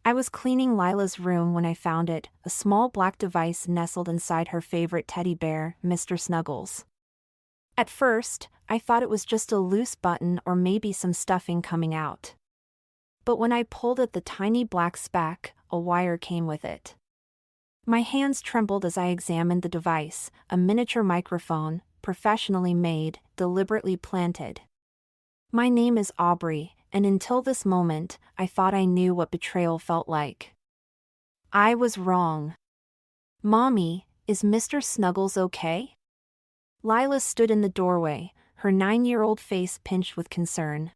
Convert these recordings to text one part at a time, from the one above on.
I was cleaning Lila's room when I found it, a small black device nestled inside her favorite teddy bear, Mr. Snuggles. At first, I thought it was just a loose button or maybe some stuffing coming out. But when I pulled at the tiny black speck, a wire came with it. My hands trembled as I examined the device, a miniature microphone, professionally made, deliberately planted. My name is Aubrey, and until this moment, I thought I knew what betrayal felt like. I was wrong. Mommy, is Mr. Snuggles okay? Lila stood in the doorway, her 9-year-old face pinched with concern.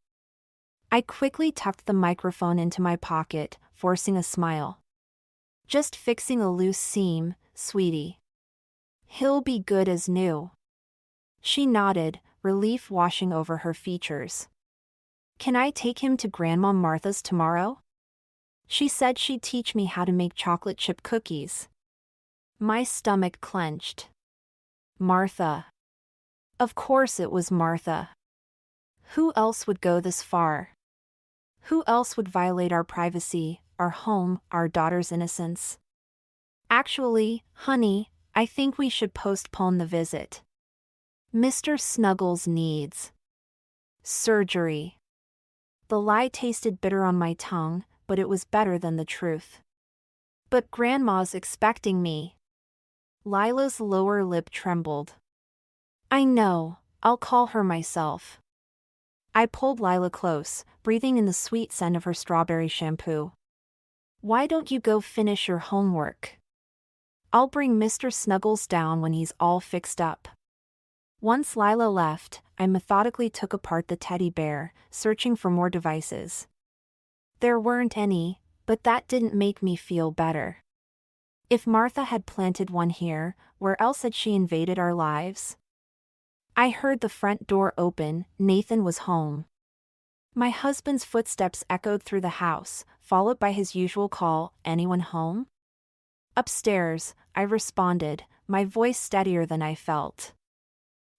I quickly tucked the microphone into my pocket, forcing a smile. Just fixing a loose seam, sweetie. He'll be good as new. She nodded, relief washing over her features. Can I take him to Grandma Martha's tomorrow? She said she'd teach me how to make chocolate chip cookies. My stomach clenched. Martha. Of course it was Martha. Who else would go this far? Who else would violate our privacy, our home, our daughter's innocence? Actually, honey, I think we should postpone the visit. Mr. Snuggles needs surgery. The lie tasted bitter on my tongue, but it was better than the truth. But Grandma's expecting me. Lila's lower lip trembled. I know, I'll call her myself. I pulled Lila close, breathing in the sweet scent of her strawberry shampoo. Why don't you go finish your homework? I'll bring Mr. Snuggles down when he's all fixed up. Once Lila left, I methodically took apart the teddy bear, searching for more devices. There weren't any, but that didn't make me feel better. If Martha had planted one here, where else had she invaded our lives? I heard the front door open. Nathan was home. My husband's footsteps echoed through the house, followed by his usual call, anyone home? Upstairs, I responded, my voice steadier than I felt.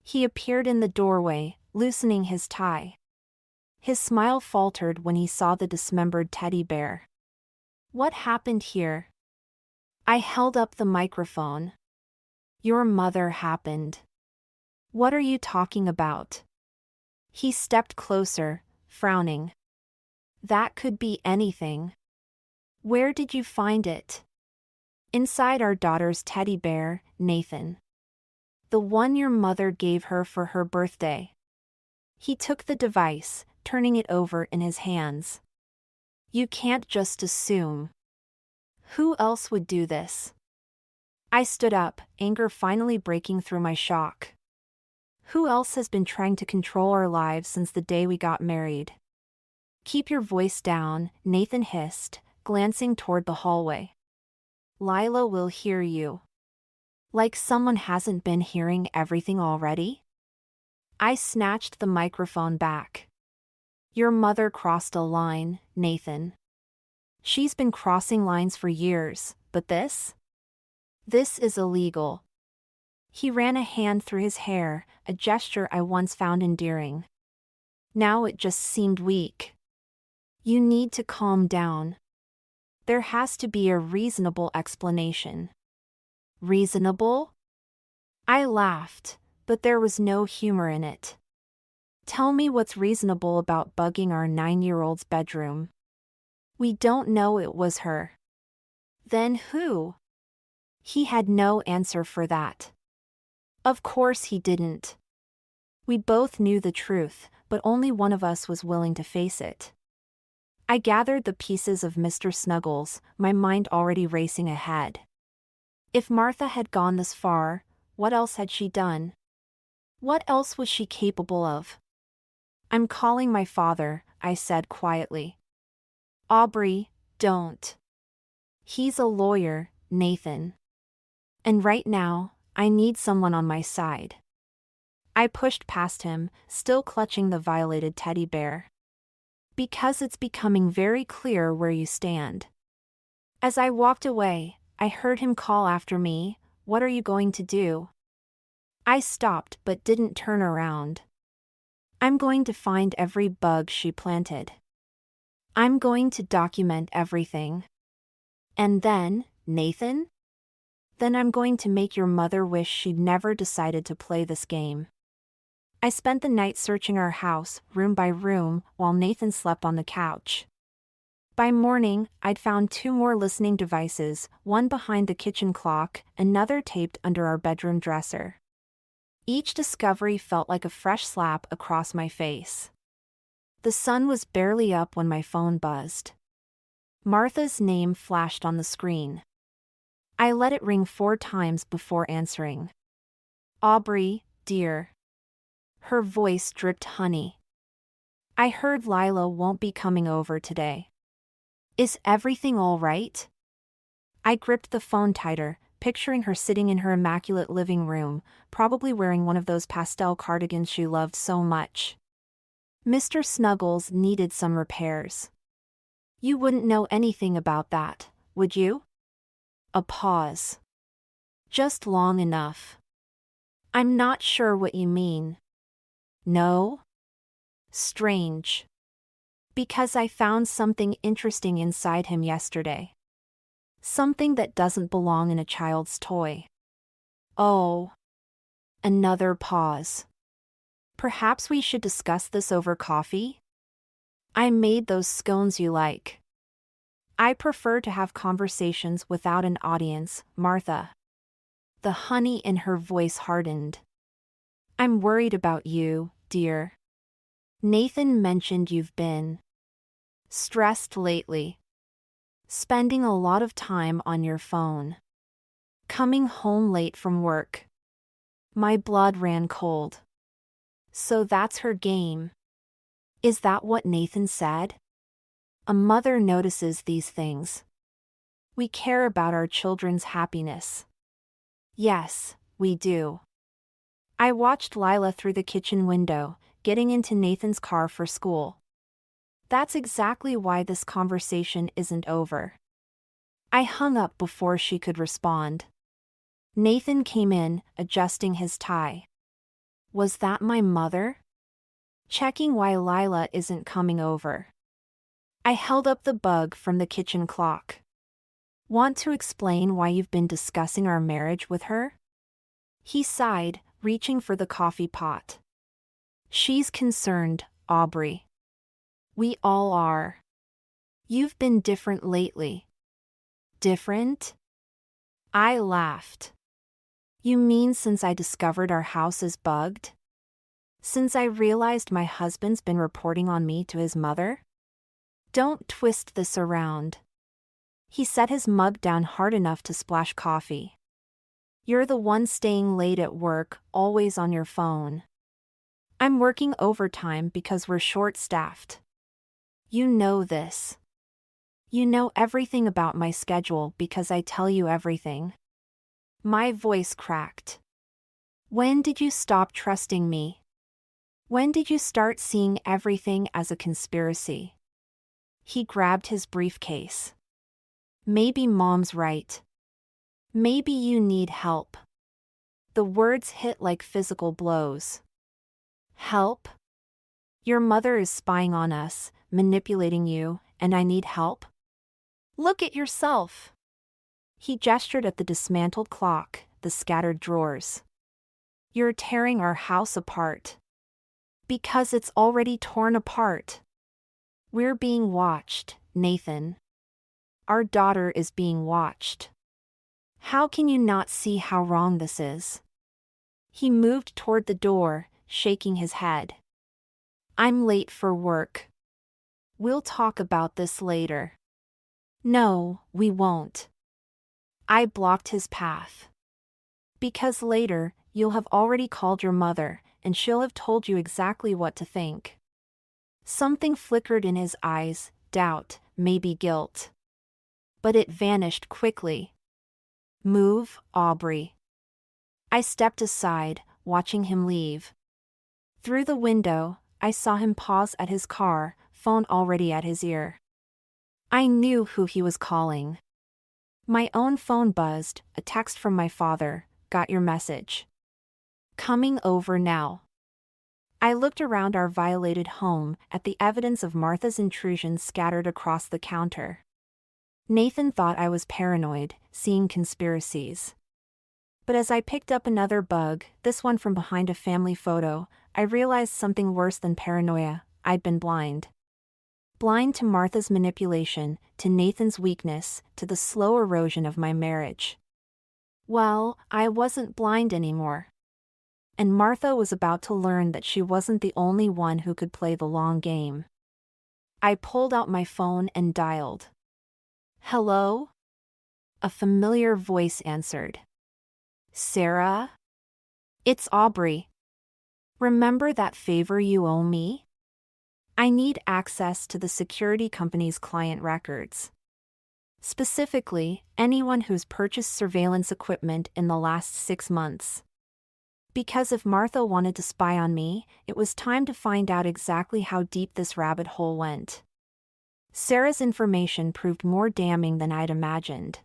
He appeared in the doorway, loosening his tie. His smile faltered when he saw the dismembered teddy bear. What happened here? I held up the microphone. Your mother happened. What are you talking about? He stepped closer, frowning. That could be anything. Where did you find it? Inside our daughter's teddy bear, Nathan. The one your mother gave her for her birthday. He took the device, turning it over in his hands. You can't just assume. Who else would do this? I stood up, anger finally breaking through my shock. Who else has been trying to control our lives since the day we got married? Keep your voice down, Nathan hissed, glancing toward the hallway. Lila will hear you. Like someone hasn't been hearing everything already? I snatched the microphone back. Your mother crossed a line, Nathan. She's been crossing lines for years, but this? This is illegal. He ran a hand through his hair, a gesture I once found endearing. Now it just seemed weak. You need to calm down. There has to be a reasonable explanation. Reasonable? I laughed, but there was no humor in it. Tell me what's reasonable about bugging our 9-year-old's bedroom. We don't know it was her. Then who? He had no answer for that. Of course he didn't. We both knew the truth, but only one of us was willing to face it. I gathered the pieces of Mr. Snuggles, my mind already racing ahead. If Martha had gone this far, what else had she done? What else was she capable of? I'm calling my father, I said quietly. Aubrey, don't. He's a lawyer, Nathan. And right now, I need someone on my side. I pushed past him, still clutching the violated teddy bear. Because it's becoming very clear where you stand. As I walked away, I heard him call after me, what are you going to do? I stopped but didn't turn around. I'm going to find every bug she planted. I'm going to document everything. And then, Nathan? Then I'm going to make your mother wish she'd never decided to play this game. I spent the night searching our house, room by room, while Nathan slept on the couch. By morning, I'd found 2 more listening devices, one behind the kitchen clock, another taped under our bedroom dresser. Each discovery felt like a fresh slap across my face. The sun was barely up when my phone buzzed. Martha's name flashed on the screen. I let it ring 4 times before answering. "Aubrey, dear." Her voice dripped honey. "I heard Lila won't be coming over today. Is everything all right?" I gripped the phone tighter, picturing her sitting in her immaculate living room, probably wearing one of those pastel cardigans she loved so much. "Mr. Snuggles needed some repairs. You wouldn't know anything about that, would you?" A pause. "Just long enough." "I'm not sure what you mean." "No?" "Strange. Because I found something interesting inside him yesterday. Something that doesn't belong in a child's toy." "Oh." Another pause. "Perhaps we should discuss this over coffee? I made those scones you like." "I prefer to have conversations without an audience, Martha." The honey in her voice hardened. "I'm worried about you, dear. Nathan mentioned you've been stressed lately. Spending a lot of time on your phone. Coming home late from work." My blood ran cold. So that's her game. Is that what Nathan said? A mother notices these things. We care about our children's happiness. Yes, we do. I watched Lila through the kitchen window, getting into Nathan's car for school. That's exactly why this conversation isn't over. I hung up before she could respond. Nathan came in, adjusting his tie. Was that my mother? Checking why Lila isn't coming over. I held up the bug from the kitchen clock. Want to explain why you've been discussing our marriage with her? He sighed, reaching for the coffee pot. She's concerned, Aubrey. We all are. You've been different lately. Different? I laughed. You mean since I discovered our house is bugged? Since I realized my husband's been reporting on me to his mother? Don't twist this around. He set his mug down hard enough to splash coffee. You're the one staying late at work, always on your phone. I'm working overtime because we're short-staffed. You know this. You know everything about my schedule because I tell you everything. My voice cracked. When did you stop trusting me? When did you start seeing everything as a conspiracy? He grabbed his briefcase. Maybe Mom's right. Maybe you need help. The words hit like physical blows. Help? Your mother is spying on us, manipulating you, and I need help? Look at yourself. He gestured at the dismantled clock, the scattered drawers. You're tearing our house apart. Because it's already torn apart. We're being watched, Nathan. Our daughter is being watched. How can you not see how wrong this is? He moved toward the door, shaking his head. I'm late for work. We'll talk about this later. No, we won't. I blocked his path. Because later, you'll have already called your mother, and she'll have told you exactly what to think. Something flickered in his eyes, doubt, maybe guilt. But it vanished quickly. Move, Aubrey. I stepped aside, watching him leave. Through the window, I saw him pause at his car, phone already at his ear. I knew who he was calling. My own phone buzzed, a text from my father, got your message. Coming over now. I looked around our violated home, at the evidence of Martha's intrusion scattered across the counter. Nathan thought I was paranoid, seeing conspiracies. But as I picked up another bug, this one from behind a family photo, I realized something worse than paranoia. I'd been blind. Blind to Martha's manipulation, to Nathan's weakness, to the slow erosion of my marriage. Well, I wasn't blind anymore. And Martha was about to learn that she wasn't the only one who could play the long game. I pulled out my phone and dialed. "Hello?" A familiar voice answered. "Sarah? It's Aubrey. Remember that favor you owe me? I need access to the security company's client records. Specifically, anyone who's purchased surveillance equipment in the last 6 months. Because if Martha wanted to spy on me, it was time to find out exactly how deep this rabbit hole went." Sarah's information proved more damning than I'd imagined.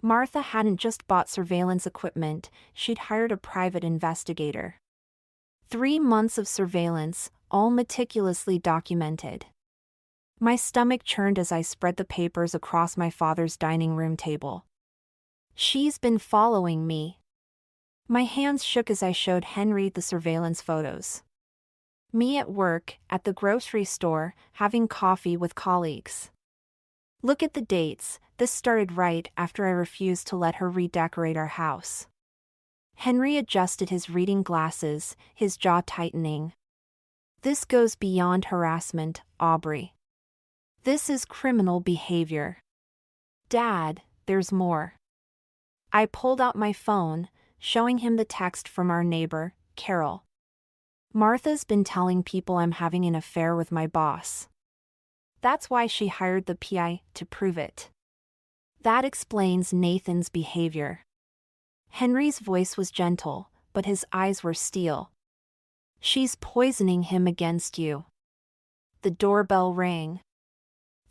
Martha hadn't just bought surveillance equipment, she'd hired a private investigator. 3 months of surveillance, all meticulously documented. My stomach churned as I spread the papers across my father's dining room table. "She's been following me." My hands shook as I showed Henry the surveillance photos. Me at work, at the grocery store, having coffee with colleagues. "Look at the dates, this started right after I refused to let her redecorate our house." Henry adjusted his reading glasses, his jaw tightening. "This goes beyond harassment, Aubrey. This is criminal behavior." "Dad, there's more." I pulled out my phone, showing him the text from our neighbor, Carol. "Martha's been telling people I'm having an affair with my boss. That's why she hired the PI to prove it. That explains Nathan's behavior." Henry's voice was gentle, but his eyes were steel. "She's poisoning him against you." The doorbell rang.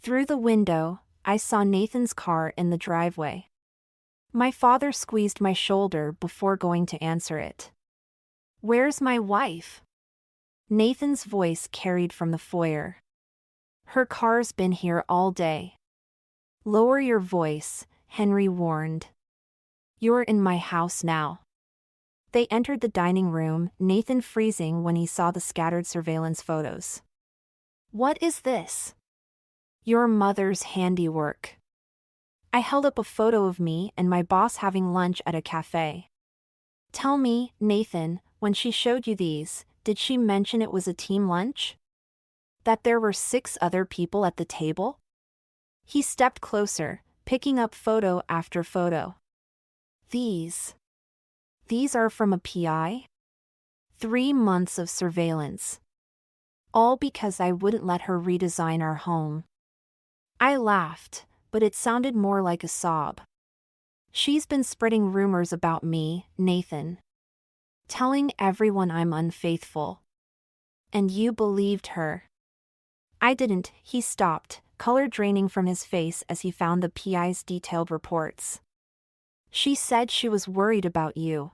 Through the window, I saw Nathan's car in the driveway. My father squeezed my shoulder before going to answer it. "Where's my wife?" Nathan's voice carried from the foyer. "Her car's been here all day." "Lower your voice," Henry warned. "You're in my house now." They entered the dining room, Nathan freezing when he saw the scattered surveillance photos. "What is this?" "Your mother's handiwork." I held up a photo of me and my boss having lunch at a cafe. "Tell me, Nathan, when she showed you these, did she mention it was a team lunch? That there were 6 other people at the table?" He stepped closer, picking up photo after photo. These are from a PI? 3 months of surveillance. All because I wouldn't let her redesign our home." I laughed, but it sounded more like a sob. "She's been spreading rumors about me, Nathan. Telling everyone I'm unfaithful. And you believed her." "I didn't." He stopped, color draining from his face as he found the PI's detailed reports. "She said she was worried about you.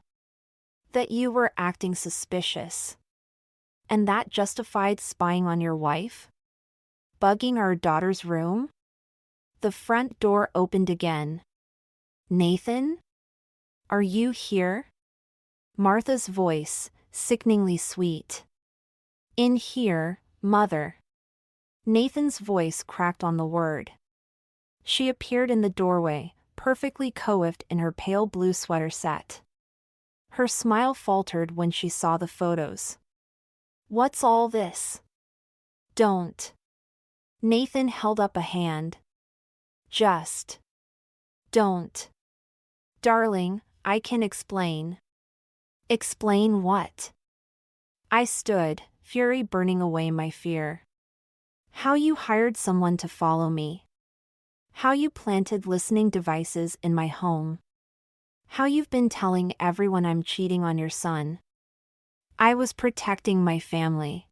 That you were acting suspicious. And that justified spying on your wife? Bugging our daughter's room?" The front door opened again. "Nathan? Are you here?" Martha's voice, sickeningly sweet. "In here, Mother." Nathan's voice cracked on the word. She appeared in the doorway, perfectly coiffed in her pale blue sweater set. Her smile faltered when she saw the photos. "What's all this?" "Don't." Nathan held up a hand. "Just don't." "Darling, I can explain." "Explain what?" I stood, fury burning away my fear. "How you hired someone to follow me. How you planted listening devices in my home. How you've been telling everyone I'm cheating on your son." I was protecting my family.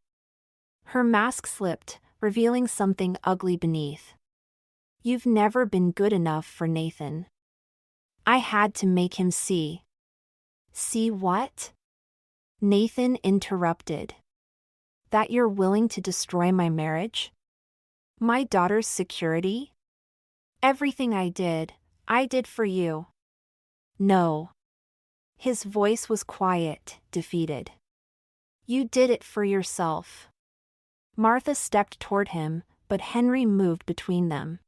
Her mask slipped, revealing something ugly beneath. "You've never been good enough for Nathan." I had to make him see. "See what?" Nathan interrupted. "That you're willing to destroy my marriage? My daughter's security? Everything I did for you. No. His voice was quiet, defeated. You did it for yourself. Martha stepped toward him, but Henry moved between them.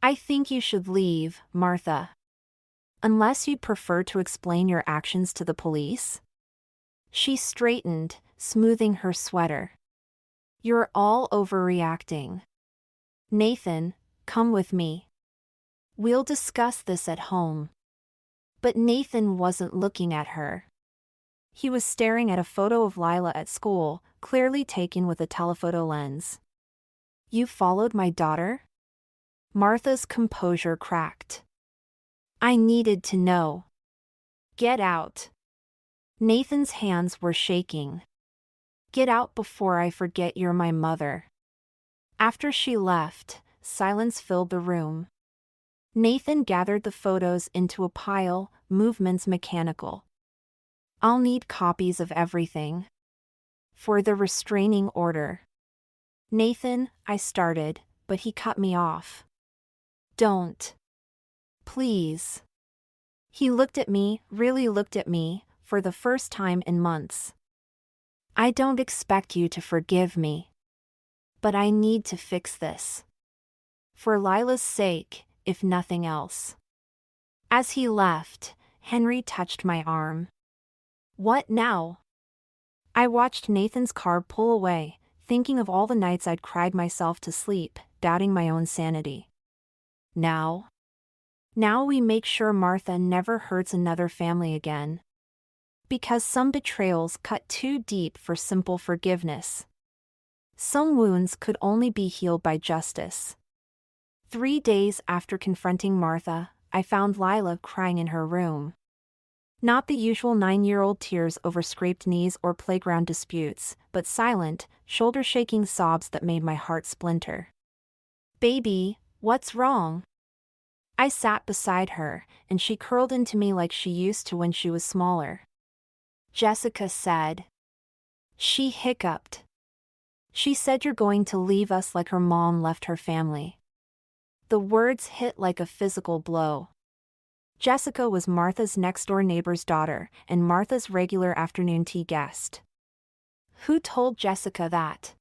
I think you should leave, Martha. Unless you prefer to explain your actions to the police? She straightened, smoothing her sweater. You're all overreacting. Nathan, come with me. We'll discuss this at home. But Nathan wasn't looking at her. He was staring at a photo of Lila at school, clearly taken with a telephoto lens. You followed my daughter? Martha's composure cracked. I needed to know. Get out. Nathan's hands were shaking. Get out before I forget you're my mother. After she left, silence filled the room. Nathan gathered the photos into a pile, movements mechanical. I'll need copies of everything. For the restraining order. Nathan, I started, but he cut me off. Don't. Please. He looked at me, really looked at me, for the first time in months. I don't expect you to forgive me. But I need to fix this. For Lila's sake, if nothing else. As he left, Henry touched my arm. What now? I watched Nathan's car pull away, thinking of all the nights I'd cried myself to sleep, doubting my own sanity. Now? Now we make sure Martha never hurts another family again. Because some betrayals cut too deep for simple forgiveness. Some wounds could only be healed by justice. 3 days after confronting Martha, I found Lila crying in her room. Not the usual 9-year-old tears over scraped knees or playground disputes, but silent, shoulder-shaking sobs that made my heart splinter. Baby, what's wrong? I sat beside her, and she curled into me like she used to when she was smaller. Jessica said. She hiccuped. She said you're going to leave us like her mom left her family. The words hit like a physical blow. Jessica was Martha's next-door neighbor's daughter, and Martha's regular afternoon tea guest. Who told Jessica that?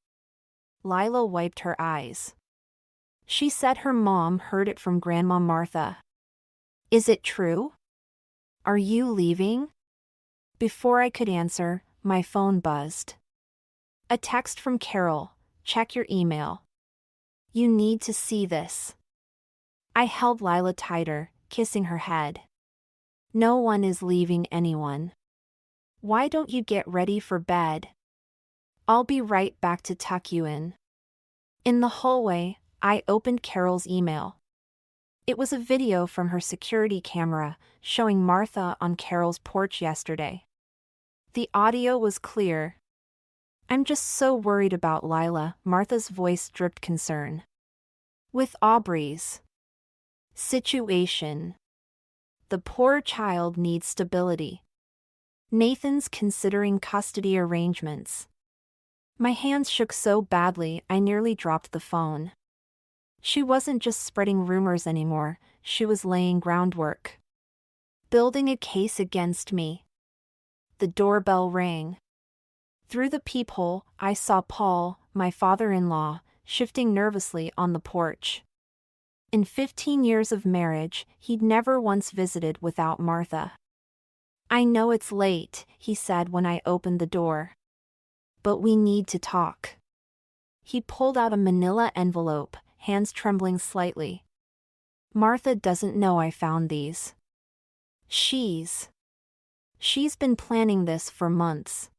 Lila wiped her eyes. She said her mom heard it from Grandma Martha. Is it true? Are you leaving? Before I could answer, my phone buzzed. A text from Carol, check your email. You need to see this. I held Lila tighter, kissing her head. No one is leaving anyone. Why don't you get ready for bed? I'll be right back to tuck you in. In the hallway, I opened Carol's email. It was a video from her security camera, showing Martha on Carol's porch yesterday. The audio was clear. I'm just so worried about Lila, Martha's voice dripped concern. With Aubrey's situation. The poor child needs stability. Nathan's considering custody arrangements. My hands shook so badly I nearly dropped the phone. She wasn't just spreading rumors anymore, she was laying groundwork. Building a case against me. The doorbell rang. Through the peephole, I saw Paul, my father-in-law, shifting nervously on the porch. In 15 years of marriage, he'd never once visited without Martha. I know it's late, he said when I opened the door. But we need to talk. He pulled out a manila envelope, hands trembling slightly. Martha doesn't know I found these. She's been planning this for months.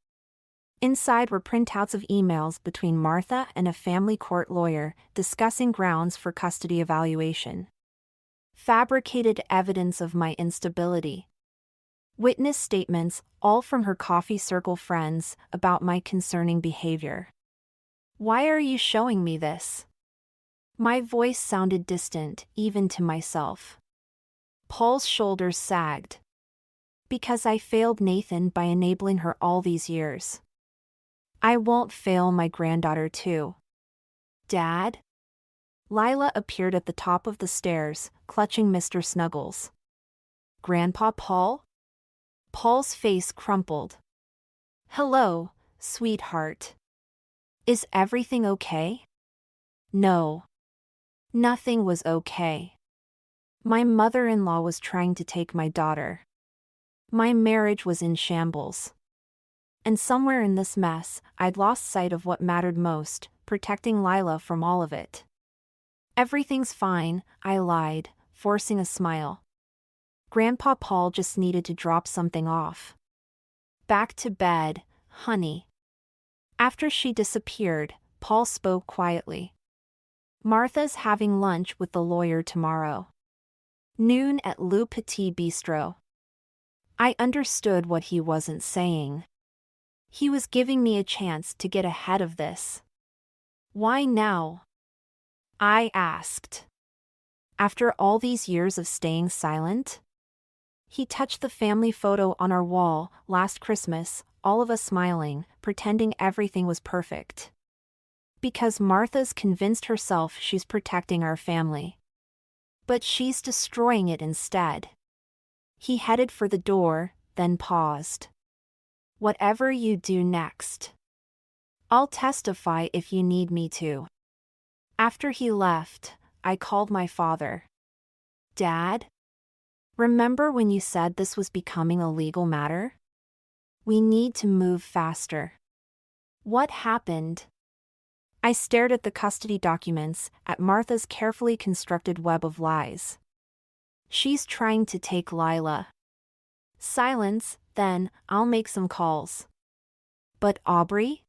Inside were printouts of emails between Martha and a family court lawyer discussing grounds for custody evaluation. Fabricated evidence of my instability. Witness statements, all from her coffee circle friends, about my concerning behavior. Why are you showing me this? My voice sounded distant, even to myself. Paul's shoulders sagged. Because I failed Nathan by enabling her all these years. I won't fail my granddaughter too. Dad? Lila appeared at the top of the stairs, clutching Mr. Snuggles. Grandpa Paul? Paul's face crumpled. Hello, sweetheart. Is everything okay? No. Nothing was okay. My mother-in-law was trying to take my daughter. My marriage was in shambles. And somewhere in this mess, I'd lost sight of what mattered most, protecting Lila from all of it. Everything's fine, I lied, forcing a smile. Grandpa Paul just needed to drop something off. Back to bed, honey. After she disappeared, Paul spoke quietly. Martha's having lunch with the lawyer tomorrow. Noon at Le Petit Bistro. I understood what he wasn't saying. He was giving me a chance to get ahead of this. Why now? I asked. After all these years of staying silent? He touched the family photo on our wall last Christmas, all of us smiling, pretending everything was perfect. Because Martha's convinced herself she's protecting our family. But she's destroying it instead. He headed for the door, then paused. Whatever you do next. I'll testify if you need me to. After he left, I called my father. Dad? Remember when you said this was becoming a legal matter? We need to move faster. What happened? I stared at the custody documents, at Martha's carefully constructed web of lies. She's trying to take Lila. Silence, then, I'll make some calls. But Aubrey?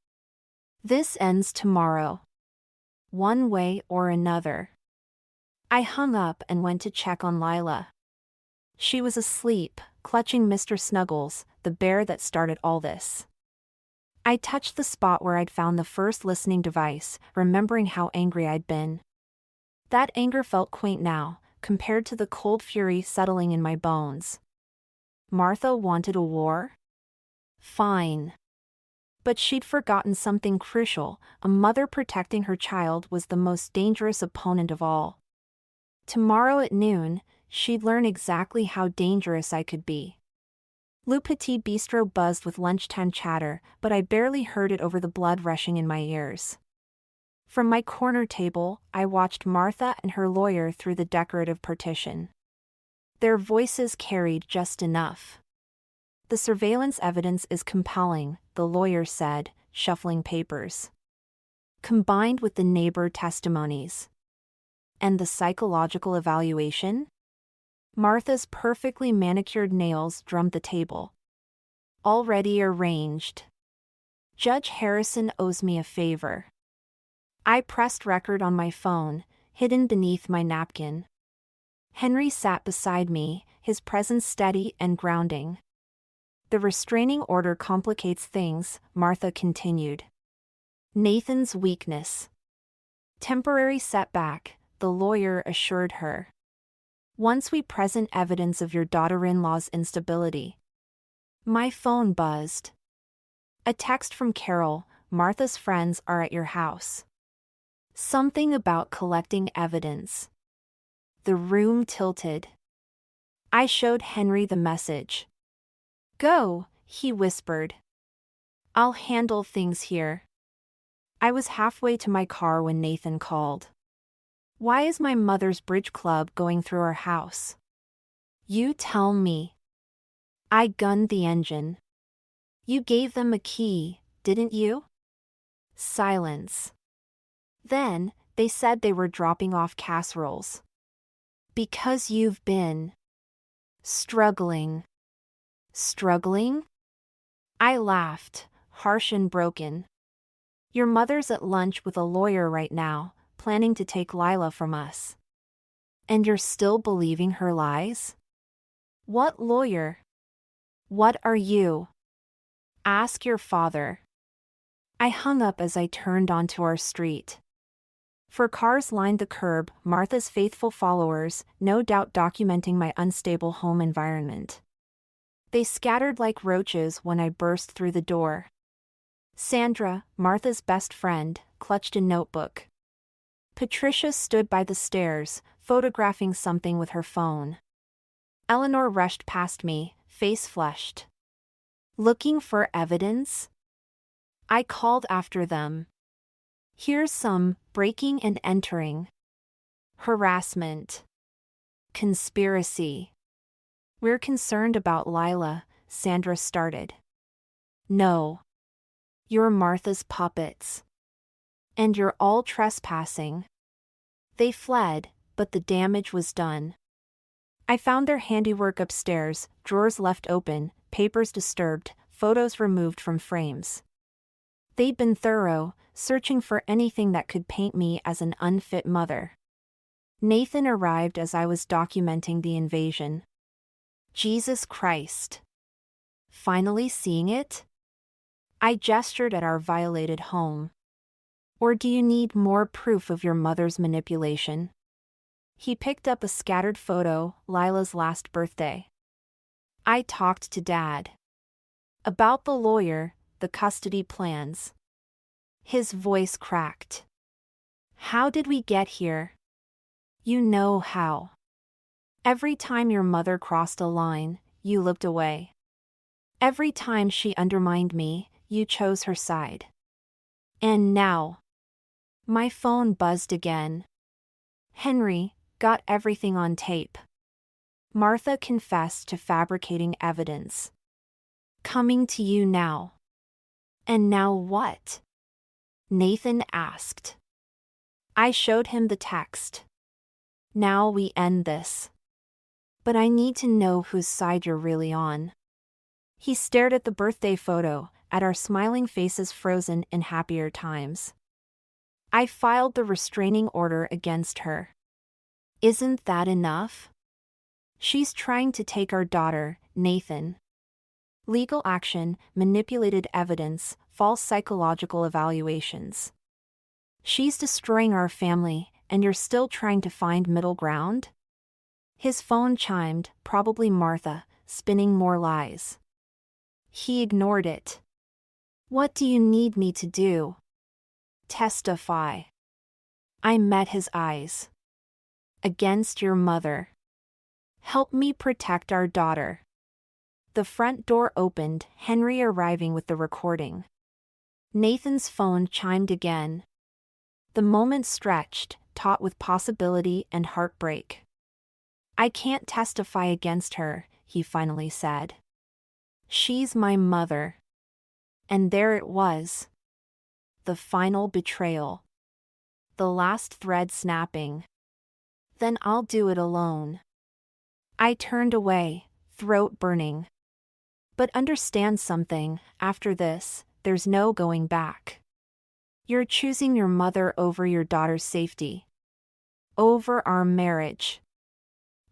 This ends tomorrow. One way or another. I hung up and went to check on Lila. She was asleep, clutching Mr. Snuggles, the bear that started all this. I touched the spot where I'd found the first listening device, remembering how angry I'd been. That anger felt quaint now, compared to the cold fury settling in my bones. Martha wanted a war? Fine. But she'd forgotten something crucial. A mother protecting her child was the most dangerous opponent of all. Tomorrow at noon, she'd learn exactly how dangerous I could be. Le Petit Bistro buzzed with lunchtime chatter, but I barely heard it over the blood rushing in my ears. From my corner table, I watched Martha and her lawyer through the decorative partition. Their voices carried just enough. The surveillance evidence is compelling, the lawyer said, shuffling papers. Combined with the neighbor testimonies. And the psychological evaluation? Martha's perfectly manicured nails drummed the table. Already arranged. Judge Harrison owes me a favor. I pressed record on my phone, hidden beneath my napkin. Henry sat beside me, his presence steady and grounding. The restraining order complicates things, Martha continued. Nathan's weakness. Temporary setback, the lawyer assured her. Once we present evidence of your daughter-in-law's instability. My phone buzzed. A text from Carol, Martha's friends are at your house. Something about collecting evidence. The room tilted. I showed Henry the message. Go, he whispered. I'll handle things here. I was halfway to my car when Nathan called. Why is my mother's bridge club going through our house? You tell me. I gunned the engine. You gave them a key, didn't you? Silence. Then, they said they were dropping off casseroles. Because you've been struggling. Struggling? I laughed, harsh and broken. Your mother's at lunch with a lawyer right now, planning to take Lila from us. And you're still believing her lies? What lawyer? What are you? Ask your father. I hung up as I turned onto our street. For cars lined the curb, Martha's faithful followers, no doubt documenting my unstable home environment. They scattered like roaches when I burst through the door. Sandra, Martha's best friend, clutched a notebook. Patricia stood by the stairs, photographing something with her phone. Eleanor rushed past me, face flushed. Looking for evidence? I called after them. Here's some breaking and entering. Harassment. Conspiracy. We're concerned about Lila, Sandra started. No. You're Martha's puppets. And you're all trespassing. They fled, but the damage was done. I found their handiwork upstairs, drawers left open, papers disturbed, photos removed from frames. They'd been thorough, searching for anything that could paint me as an unfit mother. Nathan arrived as I was documenting the invasion. Jesus Christ. Finally seeing it? I gestured at our violated home. Or do you need more proof of your mother's manipulation? He picked up a scattered photo, Lila's last birthday. I talked to Dad. About the lawyer, the custody plans. His voice cracked. How did we get here? You know how. Every time your mother crossed a line, you looked away. Every time she undermined me, you chose her side. And now. My phone buzzed again. Henry, got everything on tape. Martha confessed to fabricating evidence. Coming to you now. And now what? Nathan asked. I showed him the text. Now we end this. But I need to know whose side you're really on. He stared at the birthday photo, at our smiling faces frozen in happier times. I filed the restraining order against her. Isn't that enough? She's trying to take our daughter, Nathan. Legal action, manipulated evidence, false psychological evaluations. She's destroying our family, and you're still trying to find middle ground? His phone chimed, probably Martha, spinning more lies. He ignored it. What do you need me to do? Testify. I met his eyes. Against your mother. Help me protect our daughter. The front door opened, Henry arriving with the recording. Nathan's phone chimed again. The moment stretched, taut with possibility and heartbreak. I can't testify against her, he finally said. She's my mother. And there it was. The final betrayal. The last thread snapping. Then I'll do it alone. I turned away, throat burning. But understand something, after this, there's no going back. You're choosing your mother over your daughter's safety. Over our marriage.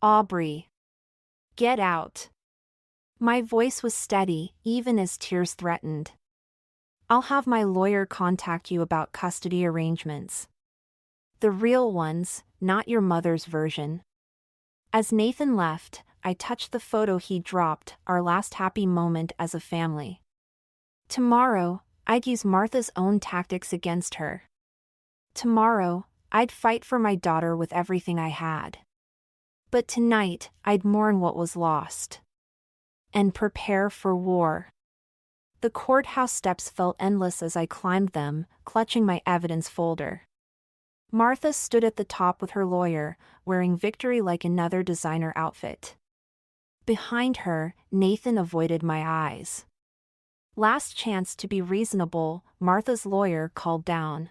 Aubrey. Get out. My voice was steady, even as tears threatened. I'll have my lawyer contact you about custody arrangements. The real ones, not your mother's version. As Nathan left, I touched the photo he dropped, our last happy moment as a family. Tomorrow, I'd use Martha's own tactics against her. Tomorrow, I'd fight for my daughter with everything I had. But tonight, I'd mourn what was lost. And prepare for war. The courthouse steps felt endless as I climbed them, clutching my evidence folder. Martha stood at the top with her lawyer, wearing victory like another designer outfit. Behind her, Nathan avoided my eyes. Last chance to be reasonable, Martha's lawyer called down.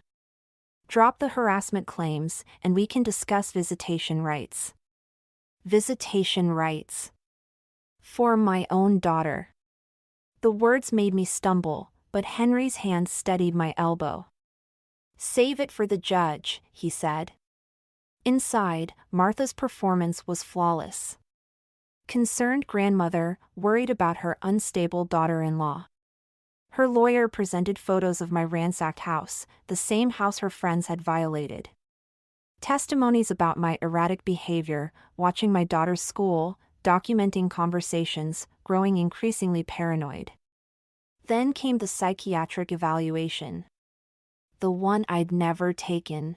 Drop the harassment claims, and we can discuss visitation rights. Visitation rights. For my own daughter. The words made me stumble, but Henry's hand steadied my elbow. Save it for the judge, he said. Inside, Martha's performance was flawless. Concerned grandmother, worried about her unstable daughter-in-law. Her lawyer presented photos of my ransacked house, the same house her friends had violated. Testimonies about my erratic behavior, watching my daughter's school, documenting conversations, growing increasingly paranoid. Then came the psychiatric evaluation. The one I'd never taken.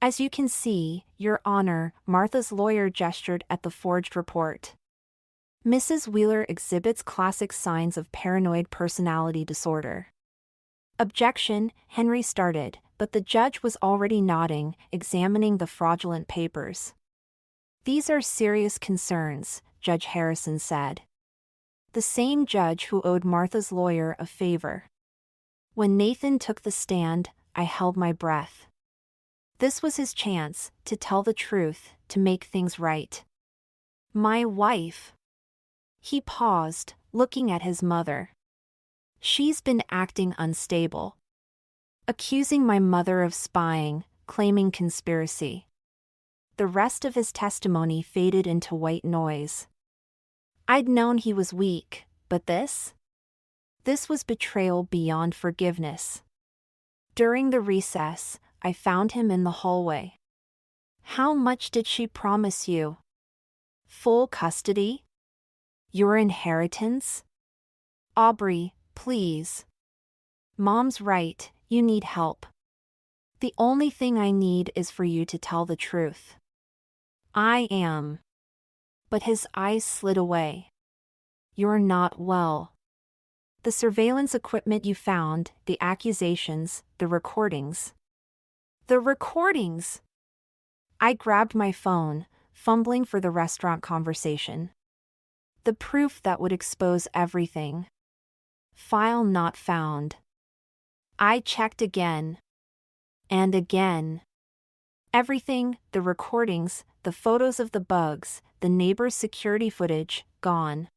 As you can see, Your Honor, Martha's lawyer gestured at the forged report. Mrs. Wheeler exhibits classic signs of paranoid personality disorder. Objection, Henry started, but the judge was already nodding, examining the fraudulent papers. These are serious concerns, Judge Harrison said. The same judge who owed Martha's lawyer a favor. When Nathan took the stand, I held my breath. This was his chance to tell the truth, to make things right. My wife. He paused, looking at his mother. She's been acting unstable. Accusing my mother of spying, claiming conspiracy. The rest of his testimony faded into white noise. I'd known he was weak, but this? This was betrayal beyond forgiveness. During the recess, I found him in the hallway. How much did she promise you? Full custody? Your inheritance? Aubrey, please. Mom's right, you need help. The only thing I need is for you to tell the truth. I am. But his eyes slid away. You're not well. The surveillance equipment you found, the accusations, the recordings. The recordings! I grabbed my phone, fumbling for the restaurant conversation. The proof that would expose everything. File not found. I checked again. And again. Everything, the recordings, the photos of the bugs, the neighbor's security footage, gone.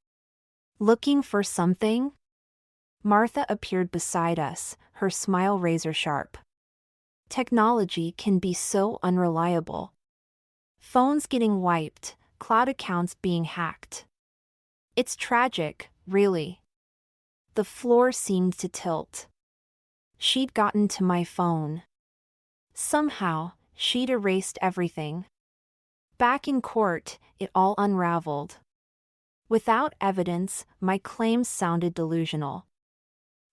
Looking for something? Martha appeared beside us, her smile razor-sharp. Technology can be so unreliable. Phones getting wiped, cloud accounts being hacked. It's tragic, really. The floor seemed to tilt. She'd gotten to my phone. Somehow, she'd erased everything. Back in court, it all unraveled. Without evidence, my claims sounded delusional.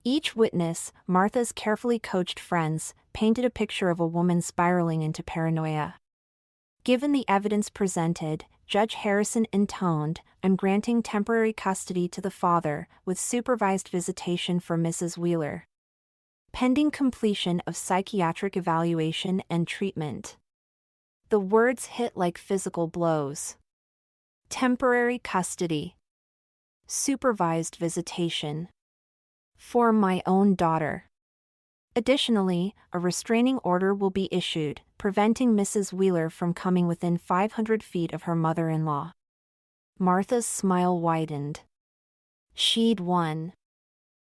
Each witness, Martha's carefully coached friends, painted a picture of a woman spiraling into paranoia. Given the evidence presented, Judge Harrison intoned, I'm granting temporary custody to the father, with supervised visitation for Mrs. Wheeler. Pending completion of psychiatric evaluation and treatment. The words hit like physical blows. Temporary custody. Supervised visitation. For my own daughter. Additionally, a restraining order will be issued, preventing Mrs. Wheeler from coming within 500 feet of her mother-in-law. Martha's smile widened. She'd won.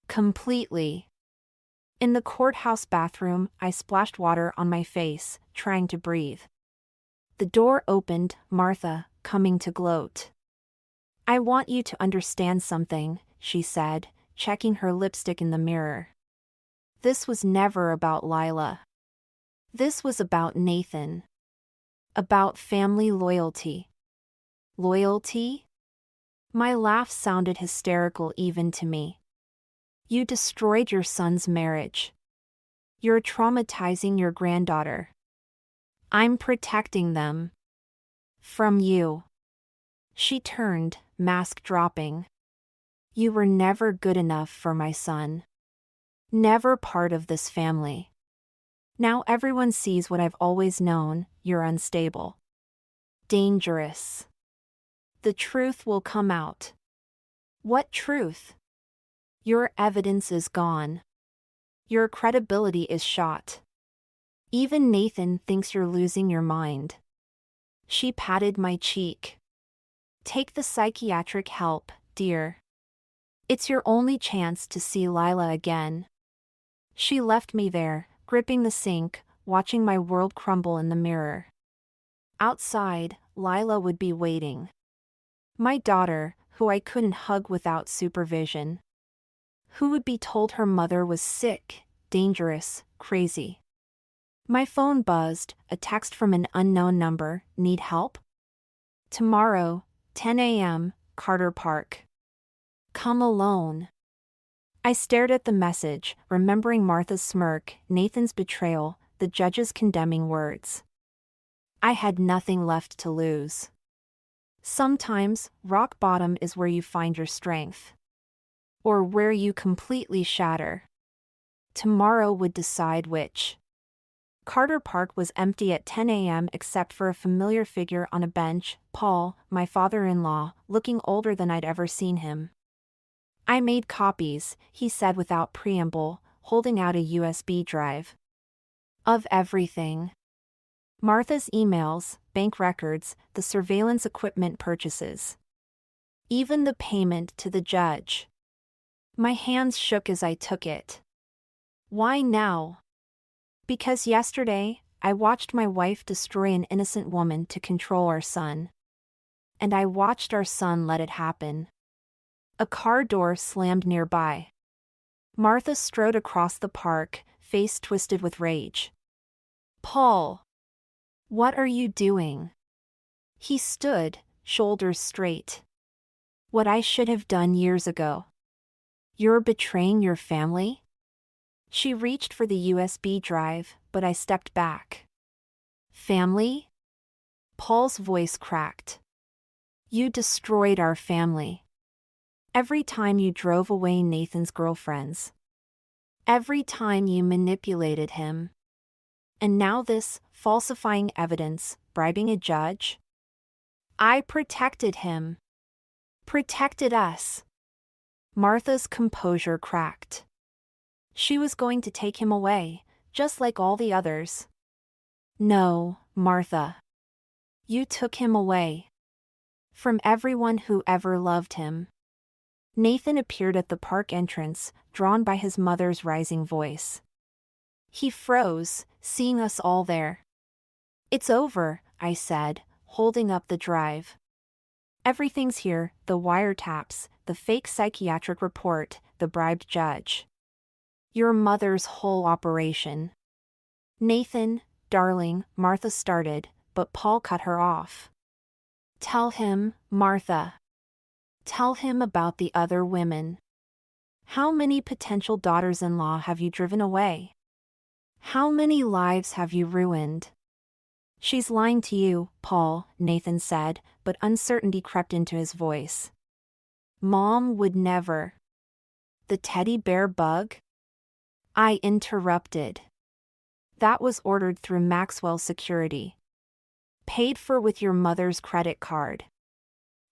Completely. In the courthouse bathroom, I splashed water on my face, trying to breathe. The door opened, Martha, coming to gloat. I want you to understand something, she said, checking her lipstick in the mirror. This was never about Lila. This was about Nathan. About family loyalty. Loyalty? My laugh sounded hysterical even to me. You destroyed your son's marriage. You're traumatizing your granddaughter. I'm protecting them. From you. She turned, mask dropping. You were never good enough for my son. Never part of this family. Now everyone sees what I've always known, you're unstable. Dangerous. The truth will come out. What truth? Your evidence is gone. Your credibility is shot. Even Nathan thinks you're losing your mind. She patted my cheek. Take the psychiatric help, dear. It's your only chance to see Lila again. She left me there, gripping the sink, watching my world crumble in the mirror. Outside, Lila would be waiting. My daughter, who I couldn't hug without supervision. Who would be told her mother was sick, dangerous, crazy. My phone buzzed, a text from an unknown number, need help? Tomorrow, 10 a.m., Carter Park. Come alone. I stared at the message, remembering Martha's smirk, Nathan's betrayal, the judge's condemning words. I had nothing left to lose. Sometimes, rock bottom is where you find your strength. Or where you completely shatter. Tomorrow would decide which. Carter Park was empty at 10 a.m. except for a familiar figure on a bench, Paul, my father-in-law, looking older than I'd ever seen him. I made copies, he said without preamble, holding out a USB drive. Of everything. Martha's emails, bank records, the surveillance equipment purchases. Even the payment to the judge. My hands shook as I took it. Why now? Because yesterday, I watched my wife destroy an innocent woman to control our son. And I watched our son let it happen. A car door slammed nearby. Martha strode across the park, face twisted with rage. Paul! What are you doing? He stood, shoulders straight. What I should have done years ago. You're betraying your family? She reached for the USB drive, but I stepped back. Family? Paul's voice cracked. You destroyed our family. Every time you drove away Nathan's girlfriends. Every time you manipulated him. And now this, falsifying evidence, bribing a judge? I protected him. Protected us. Martha's composure cracked. She was going to take him away, just like all the others. No, Martha. You took him away. From everyone who ever loved him. Nathan appeared at the park entrance, drawn by his mother's rising voice. He froze, seeing us all there. It's over, I said, holding up the drive. Everything's here, the wiretaps, the fake psychiatric report, the bribed judge. Your mother's whole operation. Nathan, darling, Martha started, but Paul cut her off. Tell him, Martha. Tell him about the other women. How many potential daughters-in-law have you driven away? How many lives have you ruined? She's lying to you, Paul, Nathan said, but uncertainty crept into his voice. Mom would never. The teddy bear bug? I interrupted. That was ordered through Maxwell Security. Paid for with your mother's credit card.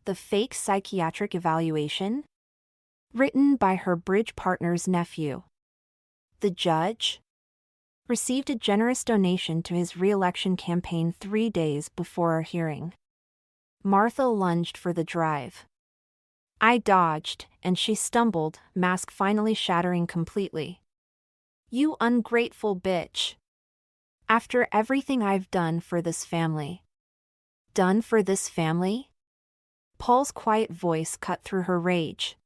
The fake psychiatric evaluation? Written by her bridge partner's nephew. The judge? Received a generous donation to his re-election campaign 3 days before our hearing. Martha lunged for the drive. I dodged, and she stumbled, mask finally shattering completely. You ungrateful bitch. After everything I've done for this family. Done for this family? Paul's quiet voice cut through her rage.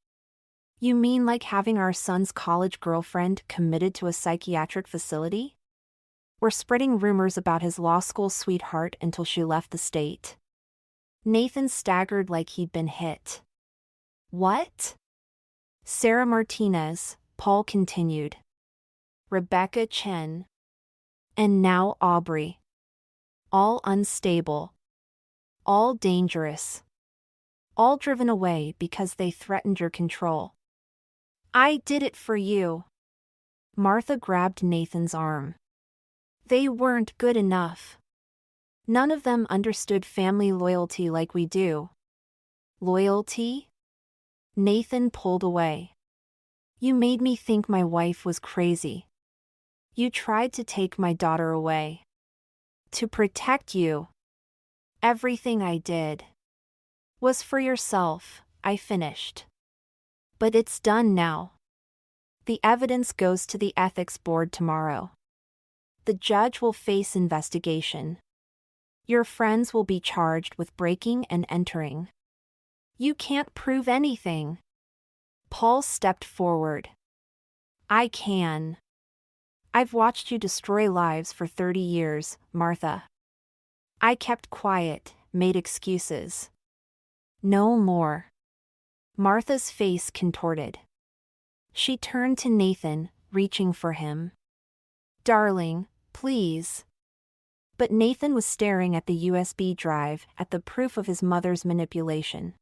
You mean like having our son's college girlfriend committed to a psychiatric facility? Or spreading rumors about his law school sweetheart until she left the state? Nathan staggered like he'd been hit. What? Sarah Martinez, Paul continued. Rebecca Chen. And now Aubrey. All unstable. All dangerous. All driven away because they threatened your control. I did it for you. Martha grabbed Nathan's arm. They weren't good enough. None of them understood family loyalty like we do. Loyalty? Nathan pulled away. You made me think my wife was crazy. You tried to take my daughter away. To protect you. Everything I did was for yourself, I finished. But it's done now. The evidence goes to the ethics board tomorrow. The judge will face investigation. Your friends will be charged with breaking and entering. You can't prove anything. Paul stepped forward. I can. I've watched you destroy lives for 30 years, Martha. I kept quiet, made excuses. No more. Martha's face contorted. She turned to Nathan, reaching for him. Darling, please. But Nathan was staring at the USB drive, at the proof of his mother's manipulation.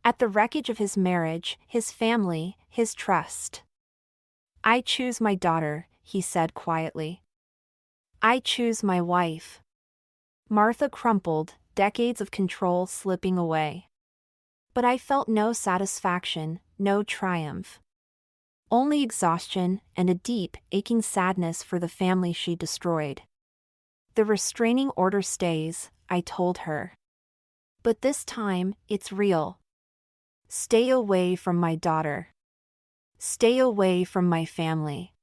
At the wreckage of his marriage, his family, his trust. "I choose my daughter," he said quietly. "I choose my wife." Martha crumpled, decades of control slipping away. But I felt no satisfaction, no triumph. Only exhaustion and a deep, aching sadness for the family she destroyed. "The restraining order stays," I told her. "But this time, it's real. Stay away from my daughter. Stay away from my family."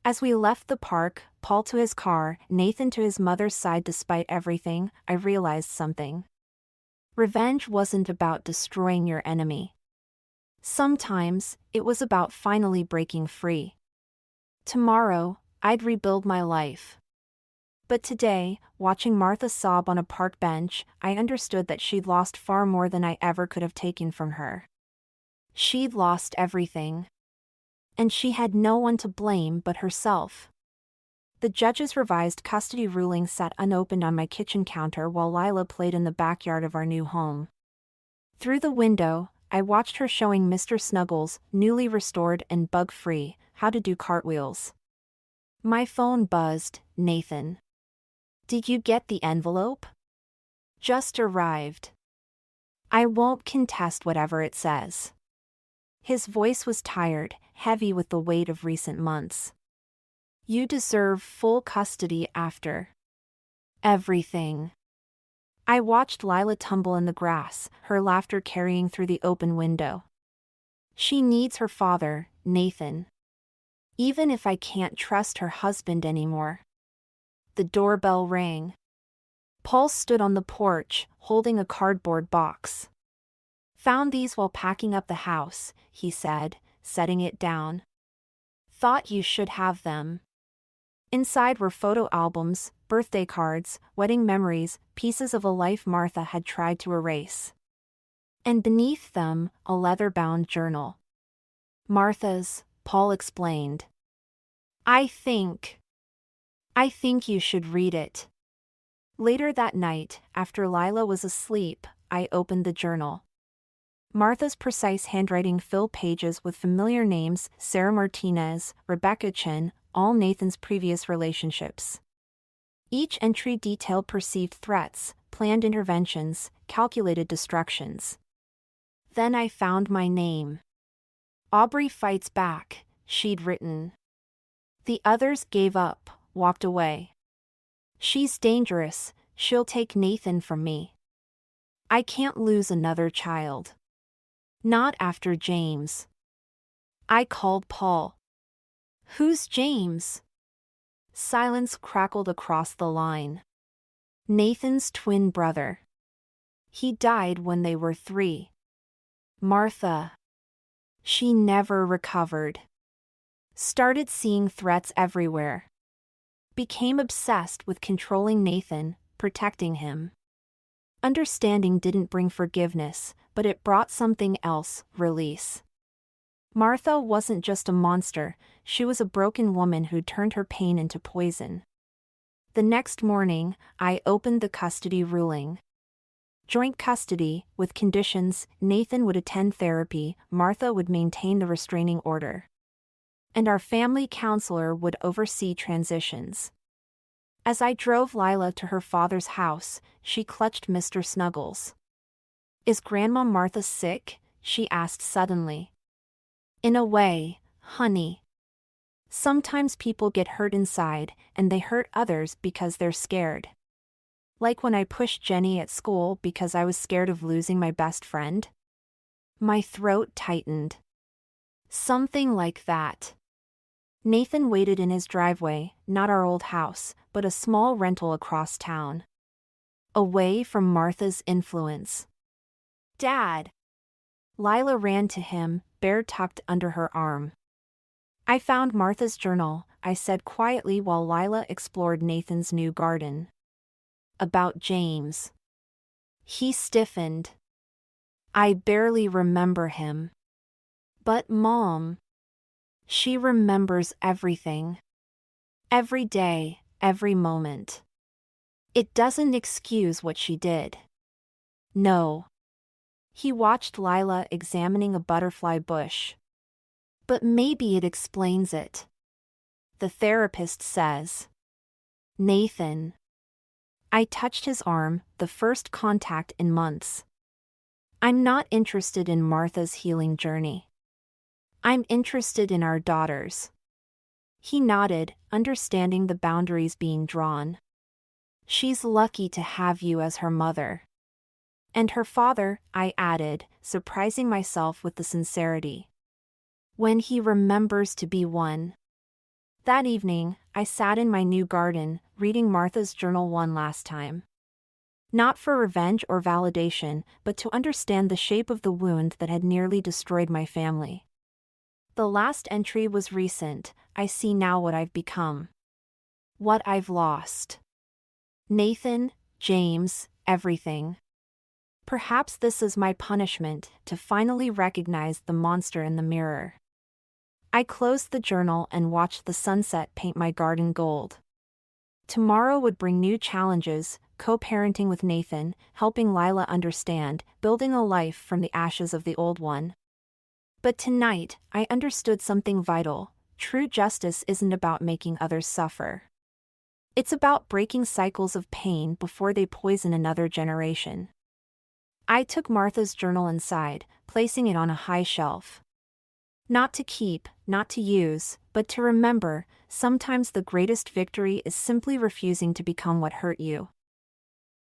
As we left the park, Paul to his car, Nathan to his mother's side despite everything, I realized something. Revenge wasn't about destroying your enemy. Sometimes, it was about finally breaking free. Tomorrow, I'd rebuild my life. But today, watching Martha sob on a park bench, I understood that she'd lost far more than I ever could have taken from her. She'd lost everything. And she had no one to blame but herself. The judge's revised custody ruling sat unopened on my kitchen counter while Lila played in the backyard of our new home. Through the window, I watched her showing Mr. Snuggles, newly restored and bug-free, how to do cartwheels. My phone buzzed. "Nathan. Did you get the envelope? Just arrived. I won't contest whatever it says." His voice was tired, heavy with the weight of recent months. "You deserve full custody after everything." I watched Lila tumble in the grass, her laughter carrying through the open window. "She needs her father, Nathan. Even if I can't trust her husband anymore." The doorbell rang. Paul stood on the porch, holding a cardboard box. "Found these while packing up the house," he said, setting it down. "Thought you should have them." Inside were photo albums, birthday cards, wedding memories, pieces of a life Martha had tried to erase. And beneath them, a leather-bound journal. "Martha's," Paul explained. I think you should read it." Later that night, after Lila was asleep, I opened the journal. Martha's precise handwriting filled pages with familiar names: Sarah Martinez, Rebecca Chin, all Nathan's previous relationships. Each entry detailed perceived threats, planned interventions, calculated destructions. Then I found my name. "Aubrey fights back," she'd written. "The others gave up, walked away. She's dangerous, she'll take Nathan from me. I can't lose another child. Not after James." I called Paul. "Who's James?" Silence crackled across the line. "Nathan's twin brother. He died when they were 3. Martha. She never recovered. Started seeing threats everywhere. Became obsessed with controlling Nathan, protecting him. Understanding didn't bring forgiveness, but it brought something else: release. Martha wasn't just a monster, she was a broken woman who turned her pain into poison." The next morning, I opened the custody ruling. Joint custody, with conditions: Nathan would attend therapy, Martha would maintain the restraining order. And our family counselor would oversee transitions. As I drove Lila to her father's house, she clutched Mr. Snuggles. "Is Grandma Martha sick?" she asked suddenly. "In a way, honey. Sometimes people get hurt inside, and they hurt others because they're scared. Like when I pushed Jenny at school because I was scared of losing my best friend." My throat tightened. Something like that. Nathan waited in his driveway, not our old house, but a small rental across town. Away from Martha's influence. "Dad!" Lila ran to him, bear tucked under her arm. "I found Martha's journal," I said quietly while Lila explored Nathan's new garden. "About James." He stiffened. "I barely remember him." "But Mom." "She remembers everything. Every day, every moment." It doesn't excuse what she did. No. He watched Lila examining a butterfly bush. But maybe it explains it. The therapist says. Nathan. I touched his arm, the first contact in months. I'm not interested in Martha's healing journey. I'm interested in our daughters. He nodded, understanding the boundaries being drawn. She's lucky to have you as her mother. And her father, I added, surprising myself with the sincerity. When he remembers to be one. That evening, I sat in my new garden, reading Martha's journal one last time. Not for revenge or validation, but to understand the shape of the wound that had nearly destroyed my family. The last entry was recent. I see now what I've become. What I've lost. Nathan, James, everything. Perhaps this is my punishment, to finally recognize the monster in the mirror. I closed the journal and watched the sunset paint my garden gold. Tomorrow would bring new challenges, co-parenting with Nathan, helping Lila understand, building a life from the ashes of the old one. But tonight, I understood something vital. True justice isn't about making others suffer. It's about breaking cycles of pain before they poison another generation. I took Martha's journal inside, placing it on a high shelf. Not to keep, not to use, but to remember, sometimes the greatest victory is simply refusing to become what hurt you.